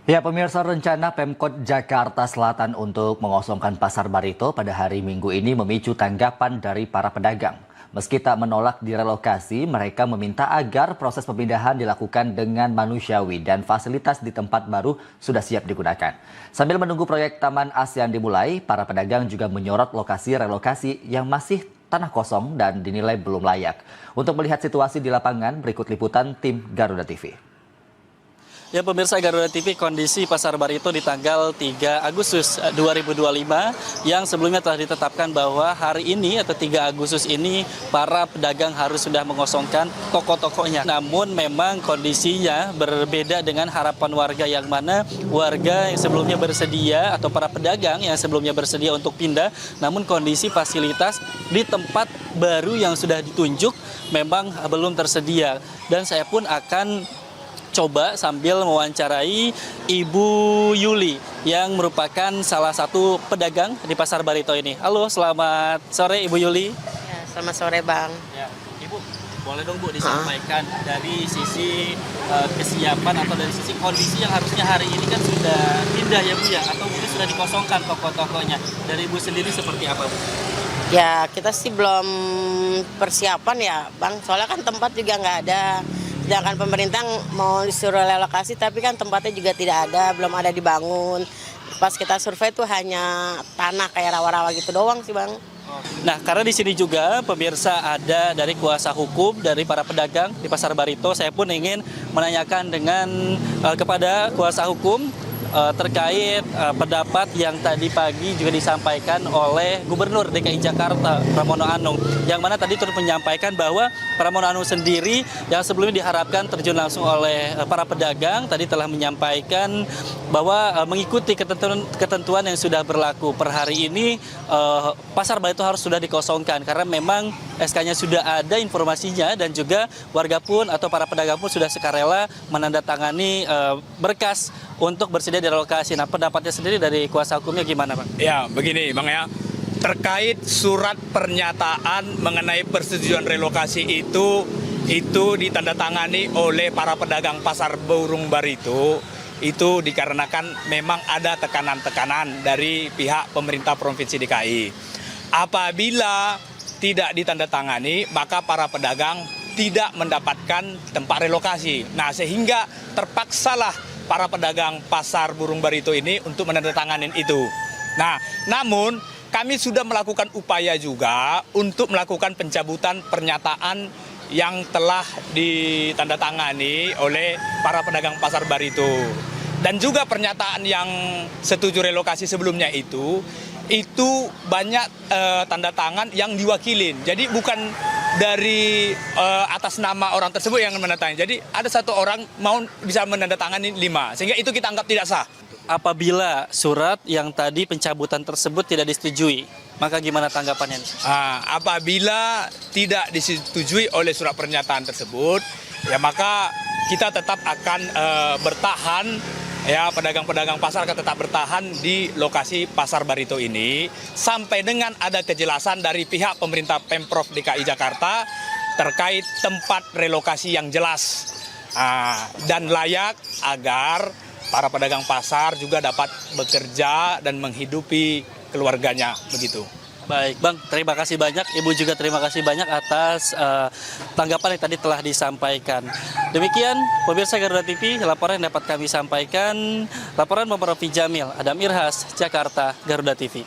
Ya, pemirsa, rencana Pemkot Jakarta Selatan untuk mengosongkan Pasar Barito pada hari Minggu ini memicu tanggapan dari para pedagang. Meski tak menolak direlokasi, mereka meminta agar proses pemindahan dilakukan dengan manusiawi dan fasilitas di tempat baru sudah siap digunakan. Sambil menunggu proyek Taman ASEAN dimulai, para pedagang juga menyorot lokasi relokasi yang masih tanah kosong dan dinilai belum layak. Untuk melihat situasi di lapangan, berikut liputan tim Garuda TV. Ya pemirsa Garuda TV, kondisi Pasar Barito di tanggal 3 Agustus 2025 yang sebelumnya telah ditetapkan bahwa hari ini atau 3 Agustus ini para pedagang harus sudah mengosongkan toko-tokonya. Namun memang kondisinya berbeda dengan harapan warga, yang mana warga yang sebelumnya bersedia atau para pedagang yang sebelumnya bersedia untuk pindah, namun kondisi fasilitas di tempat baru yang sudah ditunjuk memang belum tersedia. Dan saya pun akan coba sambil mewawancarai Ibu Yuli yang merupakan salah satu pedagang di Pasar Barito ini. Halo, selamat sore Ibu Yuli. Ya, selamat sore Bang. Ya, Ibu, boleh dong Bu disampaikan dari sisi kesiapan atau dari sisi kondisi yang harusnya hari ini kan sudah pindah ya Bu ya, atau mungkin sudah dikosongkan toko-tokonya. Dari Ibu sendiri seperti apa Bu? Ya, kita sih belum persiapan ya Bang, soalnya kan tempat juga nggak ada. Sedangkan pemerintah mau disuruh relokasi, tapi kan tempatnya juga tidak ada, belum ada dibangun. Pas kita survei tuh hanya tanah kayak rawa-rawa gitu doang sih Bang. Nah, karena di sini juga pemirsa ada dari kuasa hukum dari para pedagang di Pasar Barito, saya pun ingin menanyakan kepada kuasa hukum terkait pendapat yang tadi pagi juga disampaikan oleh Gubernur DKI Jakarta Pramono Anung, yang mana tadi turut menyampaikan bahwa Pramono Anung sendiri yang sebelumnya diharapkan terjun langsung oleh para pedagang tadi telah menyampaikan bahwa mengikuti ketentuan yang sudah berlaku per hari ini, Pasar Barito harus sudah dikosongkan karena memang SK-nya sudah ada informasinya, dan juga warga pun atau para pedagang pun sudah sukarela menandatangani berkas untuk bersedia direlokasi. Nah, pendapatnya sendiri dari kuasa hukumnya gimana, Pak? Ya, begini Bang ya. Terkait surat pernyataan mengenai persetujuan relokasi itu ditandatangani oleh para pedagang Pasar Burung Barito. Itu dikarenakan memang ada tekanan-tekanan dari pihak pemerintah Provinsi DKI. Apabila tidak ditandatangani, maka para pedagang tidak mendapatkan tempat relokasi. Nah, sehingga terpaksalah para pedagang Pasar Burung Barito ini untuk menandatangani itu. Nah, namun kami sudah melakukan upaya juga untuk melakukan pencabutan pernyataan yang telah ditandatangani oleh para pedagang Pasar Barito. Dan juga pernyataan yang setuju relokasi sebelumnya itu banyak tanda tangan yang diwakilin. Jadi bukan dari atas nama orang tersebut yang menandatangani. Jadi ada satu orang bisa menandatangani 5, sehingga itu kita anggap tidak sah. Apabila surat yang tadi pencabutan tersebut tidak disetujui, maka gimana tanggapannya? Apabila tidak disetujui oleh surat pernyataan tersebut, ya maka kita tetap akan bertahan. Ya, pedagang-pedagang pasar akan tetap bertahan di lokasi Pasar Barito ini sampai dengan ada kejelasan dari pihak pemerintah Pemprov DKI Jakarta terkait tempat relokasi yang jelas dan layak agar para pedagang pasar juga dapat bekerja dan menghidupi keluarganya, begitu. Baik, Bang, terima kasih banyak. Ibu juga terima kasih banyak atas tanggapan yang tadi telah disampaikan. Demikian, pemirsa Garuda TV, laporan yang dapat kami sampaikan. Laporan Muhammad Rafi Jamil, Adam Irhas, Jakarta, Garuda TV.